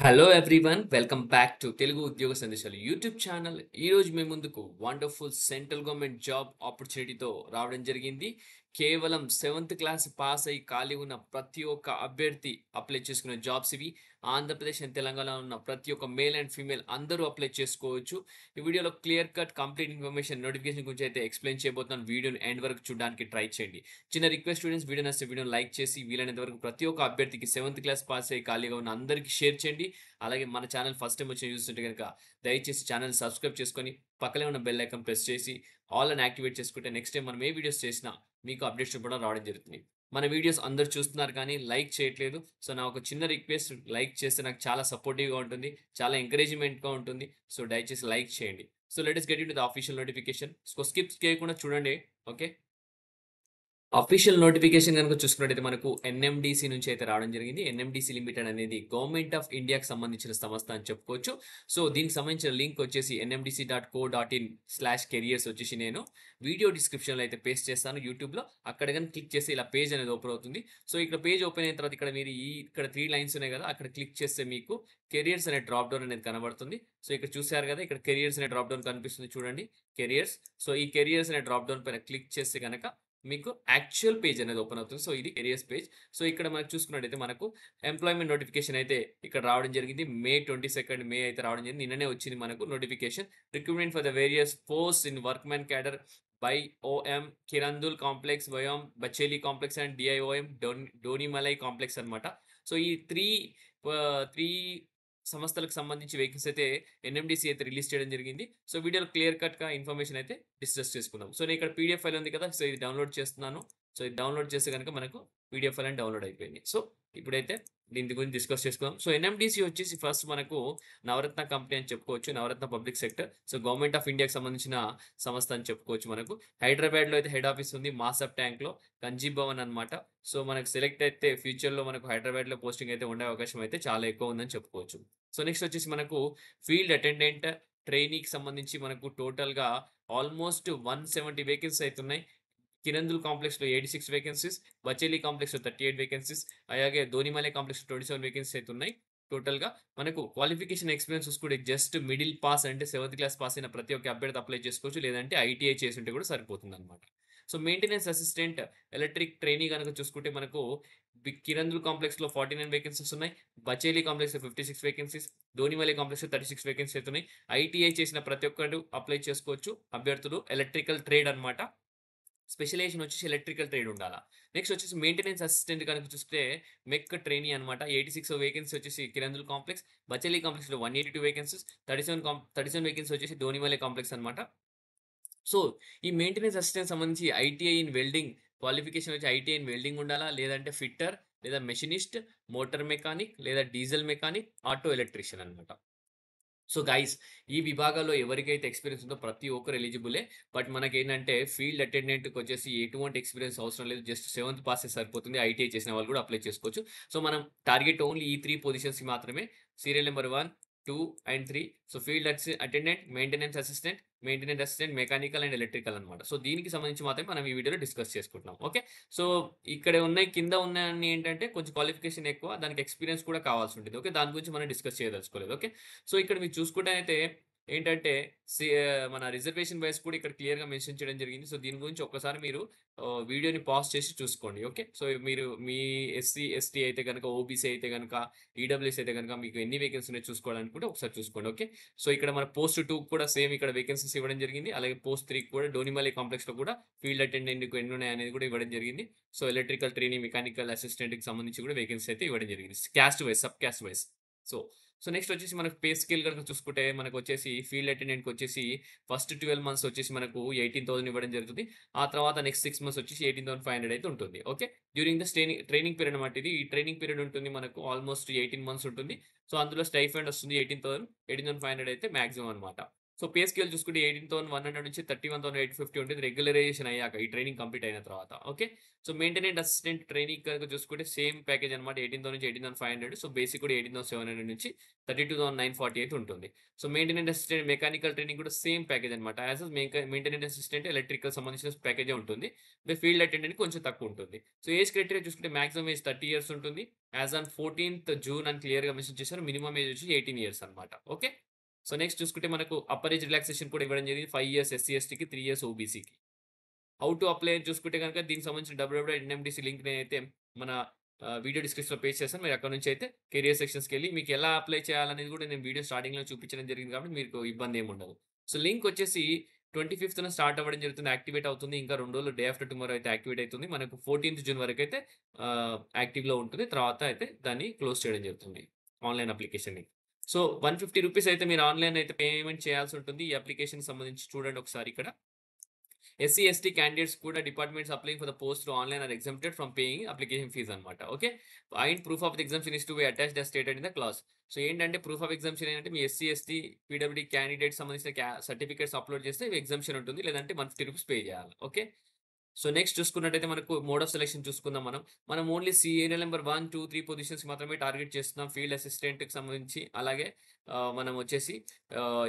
Hello everyone welcome back to Telugu ఉద్యోగ సందేశాలు YouTube channel. ఈ రోజు మీ ముందుకు వండర్ఫుల్ సెంట్రల్ గవర్నమెంట్ జాబ్ ఆపర్చునిటీతో రావడం జరిగింది. కేవలం సెవెంత్ క్లాస్ పాస్ అయ్యి ఖాళీ ఉన్న ప్రతి ఒక్క అభ్యర్థి అప్లై చేసుకునే జాబ్స్ ఇవి. ఆంధ్రప్రదేశ్ అండ్ తెలంగాణలో ఉన్న ప్రతి ఒక్క మేల్ అండ్ ఫీమేల్ అందరూ అప్లై చేసుకోవచ్చు. ఈ వీడియోలో clear cut complete information notification గురించి అయితే ఎక్స్ప్లెయిన్ చేయబోతున్నాను. వీడియోని ఎండ్ వరకు చూడడానికి ట్రై చేయండి. చిన్న రిక్వెస్ట్, స్టూడెంట్స్ వీడియో నచ్చితే వీడియోని లైక్ చేసి వీలైనంత వరకు ప్రతి ఒక్క అభ్యర్థికి సెవెంత్ క్లాస్ పాస్ అయ్యి ఖాళీగా ఉన్న అందరికీ షేర్ చేయండి. అలాగే మన ఛానల్ ఫస్ట్ టైం వచ్చి చూస్తుంటే కనుక దయచేసి ఛానల్ సబ్స్క్రైబ్ చేసుకొని పక్కనే ఉన్న బెల్ ఐకాన్ ప్రెస్ చేసి ఆల్ అని యాక్టివేట్ చేసుకుంటే నెక్స్ట్ టైం మనం ఏ వీడియోస్ చేసినా మీకు అప్డేట్స్ కూడా రావడం జరుగుతుంది. మన వీడియోస్ అందరూ చూస్తున్నారు కానీ లైక్ చేయట్లేదు. సో నా ఒక చిన్న రిక్వెస్ట్, లైక్ చేస్తే నాకు చాలా సపోర్టివ్గా ఉంటుంది, చాలా ఎంకరేజ్మెంట్గా ఉంటుంది. సో దయచేసి లైక్ చేయండి. So let us get into the official notification. So skip చేయకుండా చూడండి. ఓకే, అఫీషియల్ నోటిఫికేషన్ గనుక చూసుకున్నట్టయితే మనకు ఎన్ఎండిసి నుంచి అయితే రావడం జరిగింది. ఎన్ఎండిసి లిమిటెడ్ అనేది గవర్నమెంట్ ఆఫ్ ఇండియాకి సంబంధించిన సంస్థ అని చెప్పుకోవచ్చు. సో దీనికి సంబంధించిన లింక్ వచ్చేసి nmdc.co.in/careers వచ్చేసి నేను వీడియో డిస్క్రిప్షన్లో అయితే పేస్ట్ చేస్తాను యూట్యూబ్లో. అక్కడ కానీ క్లిక్ చేస్తే ఇలా పేజ్ అనేది ఓపెన్ అవుతుంది. సో ఇక్కడ పేజ్ ఓపెన్ అయిన తర్వాత ఇక్కడ మీరు ఇక్కడ 3 లైన్స్ ఉన్నాయి కదా, అక్కడ క్లిక్ చేస్తే మీకు కెరియర్స్ అనే డ్రాప్ డౌన్ అనేది కనబడుతుంది. సో ఇక్కడ చూసారు కదా, ఇక్కడ కెరియర్స్ అనే డ్రాప్ డౌన్ కనిపిస్తుంది చూడండి, కెరియర్స్. సో ఈ కెరియర్స్ అనే డ్రాప్ డౌన్ పైన క్లిక్ చేస్తే కనుక మీకు యాక్చువల్ పేజ్ అనేది ఓపెన్ అవుతుంది. సో ఇది కెరియర్స్ పేజ్. సో ఇక్కడ మనకు చూసుకున్నట్టయితే మనకు ఎంప్లాయ్మెంట్ నోటిఫికేషన్ అయితే ఇక్కడ రావడం జరిగింది. మే 22 మే అయితే రావడం జరిగింది. నిన్ననే వచ్చింది మనకు notification. Recruitment for the various post in workmen cadre by OM Kirandul complex, BIOM Bacheli complex and DIOM Donimalai complex అనమాట. సో ఈ త్రీ సంస్థలకు సంబంధించి వేకెన్సీ అయితే ఎన్ఎండిసి అయితే రిలీజ్ చేయడం జరిగింది. సో వీడియోలో క్లియర్ కట్‌గా ఇన్ఫర్మేషన్ అయితే డిస్కస్ చేసుకుందాం. సో నేను ఇక్కడ పీడీఎఫ్ ఫైల్ ఉంది కదా, సో ఇది డౌన్‌లోడ్ చేస్తున్నాను. సో ఇది డౌన్‌లోడ్ చేస్తే గనుక మనకు పీడీఎఫ్ ఫైల్ అని డౌన్‌లోడ్ అయిపోయింది. సో ఇప్పుడైతే దీని గురించి డిస్కస్ చేసుకుందాం. సో ఎన్ఎండిసి వచ్చేసి ఫస్ట్ మనకు నవరత్న కంపెనీ అని చెప్పుకోవచ్చు. Navratna public sector. So government of ఇండియాకి సంబంధించిన సంస్థ అని చెప్పుకోవచ్చు మనకు. హైదరాబాద్‌లో అయితే హెడ్ ఆఫీస్ ఉంది. మాసబ్ ట్యాంక్‌లో గంజీభవన్ అనమాట. సో మనకు సెలెక్ట్ అయితే ఫ్యూచర్‌లో మనకు హైదరాబాద్‌లో పోస్టింగ్ అయితే ఉండే అవకాశం అయితే చాలా ఎక్కువ ఉందని చెప్పుకోవచ్చు. సో నెక్స్ట్ వచ్చేసి మనకు ఫీల్డ్ అటెండెంట్ ట్రైనీకి సంబంధించి మనకు టోటల్‌గా ఆల్మోస్ట్ 170 వేకెన్సీ అయితున్నాయి. కిరందుల్ కాంప్లెక్స్‌లో 86 వేకెన్సీస్, బచేలి కాంప్లెక్స్‌లో 38 వేకెన్సీస్, అలాగే ధోనిమలై కాంప్లెక్స్‌లో 27 వేకెన్సీస్ అయితున్నాయి. టోటల్‌గా మనకు క్వాలిఫికేషన్ ఎక్స్‌పీరియన్స్ చూసుకుంటే జస్ట్ మిడిల్ పాస్ అంటే సెవెంత్ క్లాస్ పాస్ అయిన ప్రతి ఒక్క అభ్యర్థి అప్లై చేసుకోవచ్చు. లేదంటే ఐటీఐ చేసుంటే కూడా సరిపోతుందన్నమాట. So maintenance assistant electric trainee గనుక చూసుకుంటే మనకు కిరందుల్ కాంప్లెక్స్‌లో 49 వేకెన్సీస్ ఉన్నాయి. బచేలి కాంప్లెక్స్‌లో 56 వేకెన్సీస్, ధోనిమలై కాంప్లెక్స్‌లో 36 వేకెన్సీ అవుతున్నాయి. ఐటీఐ చేసిన ప్రతి ఒక్కరు అప్లై చేసుకోవచ్చు అభ్యర్థులు. ఎలక్ట్రికల్ ట్రేడ్ అన్నమాట. స్పెషలైజేషన్ వచ్చేసి ఎలక్ట్రికల్ ట్రేడ్ ఉండాలా. నెక్స్ట్ వచ్చేసి మెయింటెనెన్స్ అసిస్టెంట్ కనుక చూస్తే మెక్ ట్రైనీ అనమాట. 86 వేకెన్సీ వచ్చేసి కిరందుల్ కాంప్లెక్స్. బచేలి కాంప్లెక్స్‌లో 182 వేకెన్సీస్. 37 వేకెన్సీ వచ్చేసి ధోనిమలై కాంప్లెక్స్ అనమాట. సో ఈ మెయింటెనెన్స్ అసిస్టెంట్ సంబంధించి ఐటీఐ ఇన్ వెల్డింగ్ క్వాలిఫికేషన్ వచ్చి ఐటీఐ ఇన్ వెల్డింగ్ ఉండాలా, లేదంటే ఫిట్టర్ లేదా మెషినిస్ట్, మోటార్ మెకానిక్ లేదా డీజిల్ మెకానిక్, ఆటో ఎలక్ట్రీషియన్ అనమాట. సో గైస్, ఈ విభాగాల్లో ఎవరికైతే ఎక్స్‌పీరియన్స్ ఉందో ప్రతి ఒక్కరు ఎలిజిబులే. బట్ మనకేంటంటే ఫీల్డ్ అటెండెంట్‌కొచ్చేసి ఎటువంటి ఎక్స్‌పీరియన్స్ అవసరం లేదు. జస్ట్ సెవెంత్ పాసే సరిపోతుంది. ఐటీఐ చేసిన వాళ్ళు కూడా అప్లై చేసుకోవచ్చు. సో మనం టార్గెట్ ఓన్లీ ఈ 3 పొజిషన్స్‌కి మాత్రమే. Serial number 1, 2 and 3. So field attendant, maintenance assistant, mechanical and electrical అనమాట. సో దీనికి సంబంధించి మాత్రమే మనం ఈ వీడియోలో డిస్కస్ చేసుకుంటున్నాం. ఓకే. సో ఇక్కడ ఉన్నాయి, కింద ఉన్నయన్ని ఏంటంటే కొంచెం క్వాలిఫికేషన్ ఎక్కువ. దానికి ఎక్స్‌పీరియన్స్ కూడా కావాల్సి ఉంటుంది. ఓకే. దాని గురించి మనం డిస్కస్ చేయదలుచుకోలేదు. ఓకే. సో ఇక్కడ మీరు చూసుకుంటే అయితే ఏంటంటే మన రిజర్వేషన్ వైస్ కూడా ఇక్కడ క్లియర్‌గా మెన్షన్ చేయడం జరిగింది. సో దీని గురించి ఒక్కసారి మీరు వీడియోని పాజ్ చేసి చూసుకోండి. ఓకే. సో మీరు మీ ఎస్సీ, ఎస్టీ అయితే గనక, ఓబీసీ అయితే గనక, ఈడబ్ల్యూఎస్ అయితే గనక మీకు ఎన్ని వేకెన్సీ ఉన్నాయో చూసుకోవాలనుకుంటే ఒకసారి చూసుకోండి. ఓకే. సో ఇక్కడ మన పోస్ట్ 2 కూడా సేమ్ ఇక్కడ వేకెన్సీస్ ఇవ్వడం జరిగింది. అలాగే పోస్ట్ 3 కూడా డోనిమలై కాంప్లెక్స్‌లో కూడా ఫీల్డ్ అటెండెంట్‌కి ఎన్ని ఉన్నాయనేది కూడా ఇవ్వడం జరిగింది. సో ఎలక్ట్రికల్ ట్రైనీ, మెకానికల్ అసిస్టెంట్‌కి సంబంధించి కూడా వేకెన్సీ అయితే ఇవ్వడం జరిగింది. Caste wise, sub caste wise. So so next వచ్చేసి మనకు పే స్కేల్ గనుక చూసుకుంటే మనకొచ్చేసి ఫీల్డ్ అటెండెంట్‌కొచ్చేసి ఫస్ట్ 12 మంత్స్ వచ్చేసి మనకు 18,000 ఇవ్వడం జరుగుతుంది. ఆ తర్వాత నెక్స్ట్ 6 మంత్స్ వచ్చేసి 18,500 అయితే ఉంటుంది. Okay. During the training period అన్నమాట ఇది. ఈ ట్రైనింగ్ పీరియడ్ ఉంటుంది మనకు ఆల్మోస్ట్ 18 మంత్స్ ఉంటుంది. సో అందులో స్టైఫండ్ వస్తుంది 18,000, 18,500 అయితే మాక్సిమం అన్నమాట. సో, పే స్కేల్ చూసుకుంటే 18,100 నుంచి 31,850 ఉంటుంది రెగ్యులరైజేషన్ అయ్యాక ఈ ట్రైనింగ్ కంప్లీట్ అయిన తర్వాత. ఓకే. సో, మెయింటెనెంట్ అసిస్టెంట్ ట్రైనింగ్ కనుక చూసుకుంటే సేమ్ ప్యాకేజ్ అనమాట 18,000 నుంచి 18,500. సో, బేసిక్ కూడా 18,700 నుంచి 32,940 అయితే ఉంటుంది. సో, మెయింటెనెంట్ అసిస్టెంట్ మెకానికల్ ట్రైనింగ్ కూడా సేమ్ ప్యాకేజ్ అనమాట. యాస్ మెయింటెనెంట్ అసిస్టెంట్ ఎలక్ట్రికల్ సంబంధించిన ప్యాకేజే ఉంటుంది. ఫీల్డ్ అటెండెంట్ కొంచెం తక్కువ ఉంటుంది. సో, ఏజ్ క్రైటీరియా చూసుకుంటే మాక్సిమం ఏజ్ 30 ఇయర్స్ ఉంటుంది. యాస్ ఆన్ 14th జూన్ అని క్లియర్‌గా మెన్షన్ చేశారు. మినిమమ్ ఏజ్ వచ్చి 18 ఇయర్స్ అనమాట. ఓకే. సో, నెక్స్ట్ చూసుకుంటే మనకు అప్పర్ ఏజ్ రిలాక్సేషన్ కూడా ఇవ్వడం జరిగింది. 5 ఇయర్స్ ఎస్సీ, ఎస్టీకి, 3 ఇయర్స్ ఓబీసీకి. హౌ టు అప్లై అని చూసుకుంటే గనుక దీనికి సంబంధించిన www.nmdc లింక్ నేనైతే మన వీడియో డిస్క్రిప్షన్‌లో పేస్ట్ చేస్తాను. మీరు అక్కడి నుంచి అయితే కెరియర్ సెక్షన్స్‌కెళ్ళి మీకు ఎలా అప్లై చేయాలనేది కూడా నేను వీడియో స్టార్టింగ్‌లో చూపించడం జరిగింది కాబట్టి మీకు ఇబ్బంది ఏమి ఉండదు. సో, లింక్ వచ్చేసి 25థ్‌న స్టార్ట్ అవ్వడం జరుగుతుంది. యాక్టివేట్ అవుతుంది. ఇంకా 2 రోజులు డే ఆఫ్టర్ టుమారో అయితే యాక్టివేట్ అవుతుంది. మనకు 14th జూన్ వరకైతే యాక్టివ్‌లో ఉంటుంది. తర్వాత అయితే దాన్ని క్లోజ్ చేయడం జరుగుతుంది. ఆన్‌లైన్ అప్లికేషన్‌ని. సో, రూ. 150 అయితే మీరు ఆన్‌లైన్ అయితే పేమెంట్ చేయాల్సి ఉంటుంది. ఈ అప్లికేషన్‌కి సంబంధించి చూడండి ఒకసారి ఇక్కడ. ఎస్సీ, ఎస్టీ క్యాండిడేట్స్ కూడా departments applying for the post through online are exempted from paying application fees అన్నమాట. Okay. And proof of the exemption is to be attached as stated in the clause. So, ఏంటంటే proof of exemption ఏంటంటే మీ SC, ST, PWD candidates సంబంధించిన certificates upload చేస్తే exemption ఉంటుంది. లేదంటే రూ. 150 pay చేయాలి. ఓకే. సో, నెక్స్ట్ చూసుకున్నట్టయితే మనకు మోడ్ ఆఫ్ సెలక్షన్ చూసుకుందాం మనం. మనం ఓన్లీ సీరియల్ నంబర్ 1, 2, 3 పొజిషన్స్ మాత్రమే టార్గెట్ చేస్తున్నాం. ఫీల్డ్ అసిస్టెంట్‌కి సంబంధించి అలాగే మనం వచ్చేసి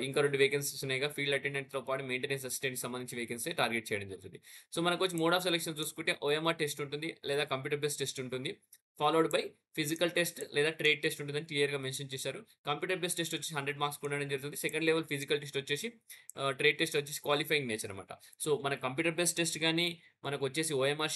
ఇంకా 2 వేకెన్సీస్ ఉన్నాయిగా ఫీల్డ్ అటెండెంట్‌తో పాటు మెయింటెనెన్స్ అసిస్టెంట్‌కి సంబంధించి వేకెన్సీ టార్గెట్ చేయడం జరుగుతుంది. సో, మనకొచ్చి మోడ్ ఆఫ్ సెలక్షన్ చూసుకుంటే ఓఎంఆర్ టెస్ట్ ఉంటుంది. లేదా కంప్యూటర్ బేస్డ్ టెస్ట్ ఉంటుంది. ఫాలోడ్ బై ఫిజికల్ టెస్ట్ లేదా ట్రేడ్ టెస్ట్ ఉంటుందని క్లియర్‌గా మెన్షన్ చేశారు. కంప్యూటర్ బేస్డ్ టెస్ట్ వచ్చేసి 100 మార్క్స్‌కి ఉండడం జరుగుతుంది. సెకండ్ లెవెల్ ఫిజికల్ టెస్ట్ వచ్చేసి ట్రేడ్ టెస్ట్ వచ్చేసి క్వాలిఫైయింగ్ నేచర్ అనమాట. సో, మన కంప్యూటర్ బేస్డ్ టెస్ట్ గాని మనకొచ్చేసి ఓఎంఆర్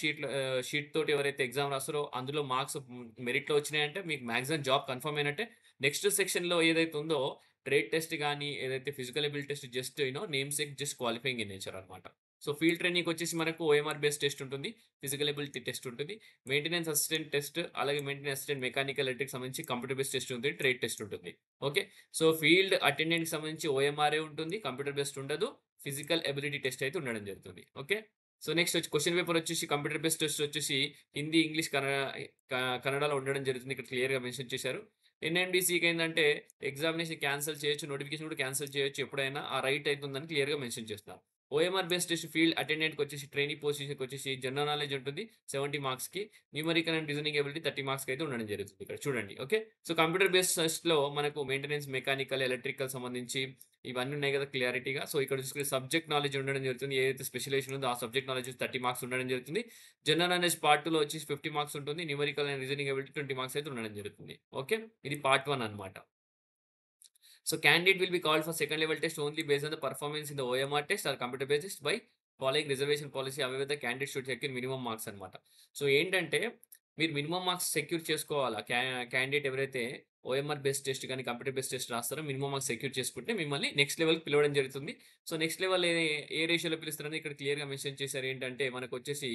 షీట్ తోటి ఎవరైతే ఎగ్జామ్ రాస్తారో అందులో మార్క్స్ మెరిట్‌లో వచ్చినాయంటే మీకు మాక్సిమం జాబ్ కన్ఫర్మ్ అయినట్టే. నెక్స్ట్ సెక్షన్‌లో ఏదైతే ఉందో ట్రేడ్ టెస్ట్ గాని, ఏదైతే physical ability test just name sake just qualifying in nature అనమాట. సో, ఫీల్డ్ ట్రైనింగ్‌కి వచ్చేసి మనకు ఓఎంఆర్ బేస్డ్ టెస్ట్ ఉంటుంది. ఫిజికల్ ఎబిలిటీ టెస్ట్ ఉంటుంది. మెయింటెనెన్స్ అసిస్టెంట్ టెస్ట్ అలాగే మెయింటెనెన్స్ అసిస్టెంట్ మెకానికల్ ఎలక్ట్రిక్ సంబంధించి కంప్యూటర్ బేస్డ్ టెస్ట్ ఉంటుంది. ట్రేడ్ టెస్ట్ ఉంటుంది. ఓకే. సో, ఫీల్డ్ అటెండెంట్‌కి సంబంధించి ఓఎంఆర్ఏ ఉంటుంది. కంప్యూటర్ బేస్డ్ ఉండదు. ఫిజికల్ ఎబిలిటీ టెస్ట్ అయితే ఉండడం జరుగుతుంది. Okay. So, next question paper వచ్చేసి కంప్యూటర్ బేస్డ్ టెస్ట్ వచ్చేసి హిందీ, ఇంగ్లీష్, కన్నడలో ఉండడం జరుగుతుంది. ఇక్కడ క్లియర్‌గా మెన్షన్ చేశారు. ఎన్‌ఎండీసీకి ఏందంటే ఎగ్జామినేషన్ క్యాన్సెల్ చేయొచ్చు. నోటిఫికేషన్ కూడా క్యాన్సెల్ చేయొచ్చు. ఎప్పుడైనా ఆ రైట్ అయితే ఉందని క్లియర్‌గా మెన్షన్ చేస్తున్నారు. ఓఎంఆర్ బేస్డ్ టెస్ట్ ఫీల్డ్ అటెండెంట్‌కి వచ్చేసి ట్రైనీ పొజిషన్‌కి వచ్చేసి జనరల్ నాలెడ్జ్ ఉంటుంది 70 మార్క్స్‌కి. న్యూమరికల్ అండ్ రీజనింగ్ ఎబిలిటీ 30 మార్క్స్‌కి అయితే ఉండడం జరుగుతుంది ఇక్కడ చూడండి. ఓకే. సో, కంప్యూటర్ బేస్డ్ టెస్ట్‌లో మనకు మెయింటెనెన్స్, మెకానికల్, ఎలక్ట్రికల్ సంబంధించి ఇవన్నీ ఉన్నాయి కదా క్లారిటీగా. సో, ఇక్కడ చూసుకుంటే సబ్జెక్ట్ నాలెడ్జ్ ఉండడం జరుగుతుంది. ఏదైతే స్పెషలైజేషన్ ఉందో ఆ సబ్జెక్ట్ నాలెడ్జ్ 30 మార్క్స్ ఉండడం జరుగుతుంది. జనరల్ నాలెడ్జ్ పార్ట్ 2లో వచ్చేసి 50 మార్క్స్ ఉంటుంది. Numerical and reasoning ability 20 marks అయితే ఉండడం జరుగుతుంది. ఓకే. ఇది పార్ట్ 1 అన్నమాట. So, candidate will be called for second level test only based on the performance in the OMR test or computer based test by following reservation policy. However, the candidate should secure minimum marks అన్నమాట. So, ఏంటంటే మీరు minimum marks secure చేసుకోవాలా. Candidate ఎవరైతే OMR based test గాని, computer based test రాస్తారో minimum marks secure చేసుకుంటే మిమ్మల్ని next లెవెల్‌కి పిలవడం జరుగుతుంది. సో, నెక్స్ట్ లెవెల్ ఏ రేషియోలో పిలుస్తారని ఇక్కడ క్లియర్‌గా మెన్షన్ చేశారు. ఏంటంటే మనకొచ్చేసి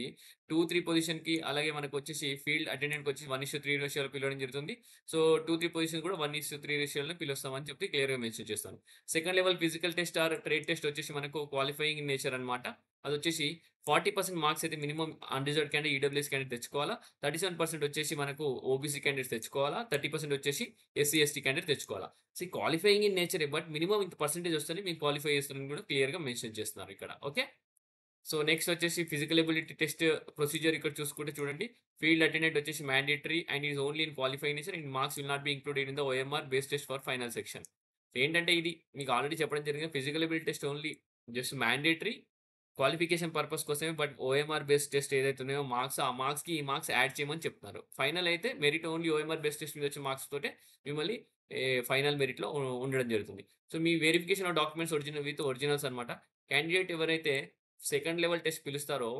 2, 3 పొజిషన్‌కి అలాగే మనకొచ్చేసి ఫీల్డ్ అటెండెంట్‌కి వచ్చేసి 1:3 రేషియోలో పిలవడం జరుగుతుంది. సో, 2, 3 పొజిషన్ కూడా 1:3 రేషియోలో పిలుస్తామని చెప్పి క్లియర్‌గా మెన్షన్ చేస్తాను. Second level physical test or trade test వచ్చేసి మనకు క్వాలిఫైయింగ్ ఇన్ నేచర్ అన్నమాట. అదొచ్చేసి 40% మార్క్స్ అయితే minimum unreserved candidate, EWS candidate తెచ్చుకోవాలా. 37% వచ్చేసి మనకు ఓబీసీ క్యాండిడేట్స్ తెచ్చుకోవాలా. 30% వచ్చేసి ఎస్సీ, ఎస్టీ క్యాండిడేట్ తెచ్చుకోవాలా. క్వాలిఫైయింగ్ ఇన్ నేచరే బట్ మినిమమ్ ఇంత పర్సెంటేజ్ వస్తేనే మీకు క్వాలిఫై చేస్తారని కూడా క్లియర్‌గా మెన్షన్ చేస్తున్నారు ఇక్కడ. ఓకే. సో, నెక్స్ట్ వచ్చేసి ఫిజికల్ ఎబిలిటీ టెస్ట్ ప్రొసీజర్ ఇక్కడ చూసుకుంటే చూడండి. ఫీల్డ్ అటెండెంట్ వచ్చేసి mandatory and is only in qualifying nature and marks will not be included in the OMR base test for final section. ఏంటంటే ఇది మీకు ఆల్రెడీ చెప్పడం జరిగింది. Physical ability test only just mandatory qualification purpose కోసమే. But OMR based test ఏదైతే ఉన్నాయో marks ఆ మార్క్స్‌కి ఈ మార్క్స్ యాడ్ చేయమని చెప్తున్నారు. ఫైనల్ అయితే merit only OMR based test మీద వచ్చిన మార్క్స్ తోటే మిమ్మల్ని ఫైనల్ మెరిట్‌లో ఉండడం జరుగుతుంది. సో, మీ వెరిఫికేషన్ ఆఫ్ డాక్యుమెంట్స్ ఒరిజినల్స్ అన్నమాట. క్యాండిడేట్ ఎవరైతే సెకండ్ లెవెల్ టెస్ట్ పిలుస్తారో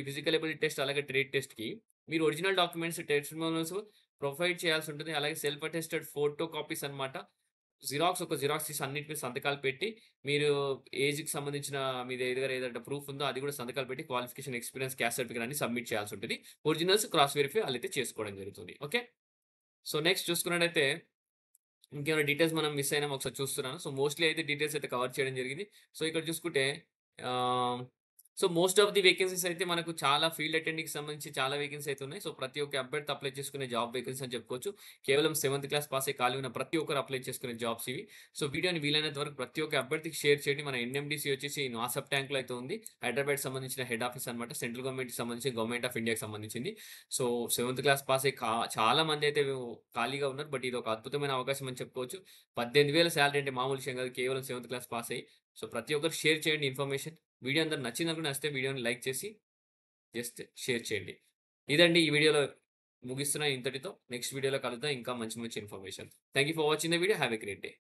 ఫిజికల్ ఎబిలిటీ టెస్ట్ అలాగే ట్రేడ్ టెస్ట్‌కి మీరు ఒరిజినల్ డాక్యుమెంట్స్, టెస్టిమోనియల్స్ ప్రొవైడ్ చేయాల్సి ఉంటుంది. అలాగే సెల్ఫ్ అటెస్టెడ్ ఫోటో కాపీస్ అన్నమాట. ఒక జిరాక్స్ తీసి అన్నిటి మీద సంతకాలు పెట్టి, మీరు ఏజ్‌కి సంబంధించిన మీ దగ్గర ఏదంటే ప్రూఫ్ ఉందో అది కూడా సంతకాలు పెట్టి క్వాలిఫికేషన్, ఎక్స్‌పీరియన్స్, క్యాస్ట్ సర్టిఫికేట్ అన్ని సబ్మిట్ చేయాల్సి ఉంటుంది. ఒరిజినల్స్ క్రాస్ వెరిఫై ఆళ్ళైతే చేసుకోవడం జరుగుతుంది. ఓకే. సో, నెక్స్ట్ చూసుకున్నట్టయితే ఇంకేమైనా డీటెయిల్స్ మనం మిస్ అయినామో ఒకసారి చూస్తున్నాను. సో, మోస్ట్‌లీ అయితే డీటెయిల్స్ అయితే కవర్ చేయడం జరిగింది. సో, ఇక్కడ చూసుకుంటే ఆహ్, so, most of the vacancies అయితే మనకు చాలా ఫీల్డ్ అటెండెంట్‌కి సంబంధించి చాలా వేకెన్సీ అయితే ఉన్నాయి. సో, ప్రతి ఒక్క అభ్యర్థి అప్లై చేసుకునే జాబ్ వేకెన్సీ అని చెప్పుకోవచ్చు. కేవలం సెవెంత్ క్లాస్ పాసే ఖాళీ ఉన్న ప్రతి ఒక్కరు అప్లై చేసుకునే జాబ్స్ ఇవి. సో, వీడియోని వీలైనంత వరకు ప్రతి ఒక్క అభ్యర్థికి షేర్ చేయండి. మన ఎన్‌ఎండీసీ వచ్చేసి నాసప్ ట్యాంక్‌లో అయితే ఉంది. హైదరాబాద్ సంబంధించిన హెడ్ ఆఫీస్ అన్నమాట. సెంట్రల్ గవర్నమెంట్‌కి సంబంధించి గవర్నమెంట్ ఆఫ్ ఇండియాకి సంబంధించింది. సో, సెవెంత్ క్లాస్ పాసే చాలా మంది అయితే ఖాళీగా ఉన్నారు. బట్ ఇది ఒక అద్భుతమైన అవకాశం అని చెప్పుకోవచ్చు. 18,000 సాలరీ అంటే మామూలు విషయం కాదు. కేవలం సెవెంత్ క్లాస్ పాస్ అయ్యి. సో, ప్రతి ఒక్కరు షేర్ చేయండి ఇన్ఫర్మేషన్. వీడియో అందరికి నచ్చిందనుకుంటే నచ్చితే వీడియోని లైక్ చేసి జస్ట్ షేర్ చేయండి. ఇదండి ఈ వీడియోలో ముగిస్తున్న ఇంతటితో. నెక్స్ట్ వీడియోలో కలుద్దాం. ఇంకా మంచి మంచి information. Thank you for watching the video. Have a great day.